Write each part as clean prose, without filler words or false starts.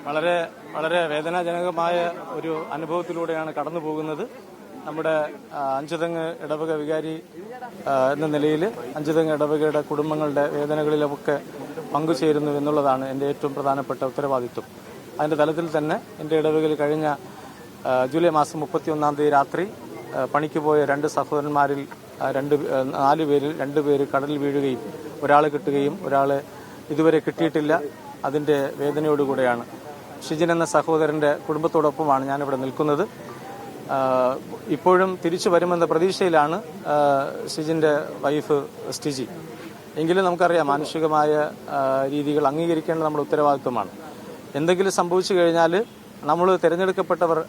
വളരെ വളരെ വേദനാജനകമായ ഒരു അനുഭവത്തിലൂടെയാണ് കടന്നു പോകുന്നത്. നമ്മുടെ അഞ്ചുതെങ്ങ് ഇടവക വികാരി എന്ന നിലയിൽ അഞ്ചുതെങ്ങ് ഇടവകയുടെ കുടുംബങ്ങളുടെ വേദനകളിലൊക്കെ പങ്കുചേരുന്നു എന്നുള്ളതാണ് എൻ്റെ ഏറ്റവും പ്രധാനപ്പെട്ട ഉത്തരവാദിത്വം. അതിന്റെ തലത്തിൽ തന്നെ എൻ്റെ ഇടവകയിൽ കഴിഞ്ഞ ജൂലൈ മാസം 31 രാത്രി പണിക്ക് പോയ രണ്ട് സഹോദരന്മാരിൽ 4 പേരിൽ 2 പേര് കടലിൽ വീഴുകയും ഒരാളെ കിട്ടുകയും ഒരാളെ ഇതുവരെ കിട്ടിയിട്ടില്ല. അതിന്റെ വേദനയോടുകൂടെയാണ്. ഷിജിൻ എന്ന സഹോദരന്റെ കുടുംബത്തോടൊപ്പമാണ് ഞാനിവിടെ നിൽക്കുന്നത്. ഇപ്പോഴും തിരിച്ചു വരുമെന്ന പ്രതീക്ഷയിലാണ് ഷിജിന്റെ വൈഫ് സ്റ്റിജി. എങ്കിലും നമുക്കറിയാം, മാനുഷികമായ രീതികൾ അംഗീകരിക്കേണ്ട നമ്മുടെ ഉത്തരവാദിത്വമാണ്. എന്തെങ്കിലും സംഭവിച്ചു കഴിഞ്ഞാൽ നമ്മൾ തിരഞ്ഞെടുക്കപ്പെട്ടവർ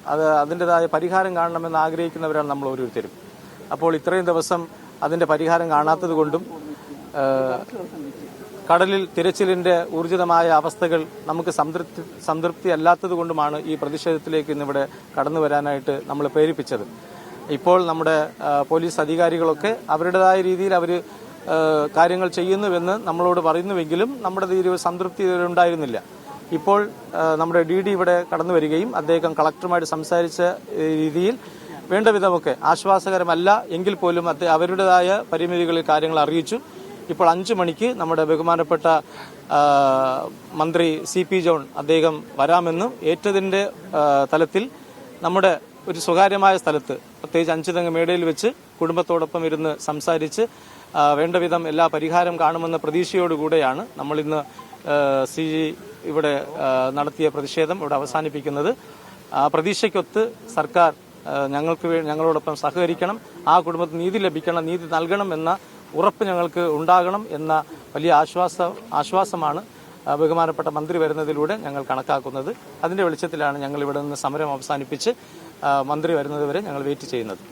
അതിൻ്റെതായ പരിഹാരം കാണണമെന്ന് ആഗ്രഹിക്കുന്നവരാണ് നമ്മൾ ഓരോരുത്തരും. അപ്പോൾ ഇത്രയും ദിവസം അതിന്റെ പരിഹാരം കാണാത്തത് കൊണ്ടും കടലിൽ തിരച്ചിലിന്റെ ഊർജിതമായ അവസ്ഥകൾ നമുക്ക് സംതൃപ്തി അല്ലാത്തത് കൊണ്ടുമാണ് ഈ പ്രതിഷേധത്തിലേക്ക് ഇന്നിവിടെ കടന്നു വരാനായിട്ട് നമ്മൾ പ്രേരിപ്പിച്ചത്. ഇപ്പോൾ നമ്മുടെ പോലീസ് അധികാരികളൊക്കെ അവരുടേതായ രീതിയിൽ അവർ കാര്യങ്ങൾ ചെയ്യുന്നുവെന്ന് നമ്മളോട് പറയുന്നുവെങ്കിലും നമ്മുടെ ഒരു സംതൃപ്തി ഉണ്ടായിരുന്നില്ല. ഇപ്പോൾ നമ്മുടെ DD ഇവിടെ കടന്നു വരികയും അദ്ദേഹം കളക്ടറുമായിട്ട് സംസാരിച്ച രീതിയിൽ വേണ്ട വിധമൊക്കെ ആശ്വാസകരമല്ല എങ്കിൽ പോലും അവരുടേതായ പരിമിതികളിൽ കാര്യങ്ങൾ അറിയിച്ചു. ഇപ്പോൾ 5 മണിക്ക് നമ്മുടെ ബഹുമാനപ്പെട്ട മന്ത്രി CP ജോൺ അദ്ദേഹം വരാമെന്നും ഏറ്റതിന്റെ തലത്തിൽ നമ്മുടെ ഒരു സ്വകാര്യമായ സ്ഥലത്ത്, പ്രത്യേകിച്ച് അഞ്ചുതെങ്ങ് മേടയിൽ വെച്ച് കുടുംബത്തോടൊപ്പം ഇരുന്ന് സംസാരിച്ച് വേണ്ട വിധം എല്ലാ പരിഹാരം കാണുമെന്ന പ്രതീക്ഷയോടുകൂടെയാണ് നമ്മൾ ഇന്ന് CG ഇവിടെ നടത്തിയ പ്രതിഷേധം ഇവിടെ അവസാനിപ്പിക്കുന്നത്. ആ പ്രതീക്ഷയ്ക്കൊത്ത് സർക്കാർ ഞങ്ങളോടൊപ്പം സഹകരിക്കണം, ആ കുടുംബത്തിന് നീതി ലഭിക്കണം, നീതി നൽകണം എന്ന ഉറപ്പ് ഞങ്ങൾക്ക് ഉണ്ടാകണം എന്ന വലിയ ആശ്വാസമാണ് ബഹുമാനപ്പെട്ട മന്ത്രി വരുന്നതിലൂടെ ഞങ്ങൾ കണക്കാക്കുന്നത്. അതിന്റെ വെളിച്ചത്തിലാണ് ഞങ്ങൾ ഇവിടെ നിന്ന് സമരം അവസാനിപ്പിച്ച് മന്ത്രി വരുന്നതുവരെ ഞങ്ങൾ വെയിറ്റ് ചെയ്യുന്നത്.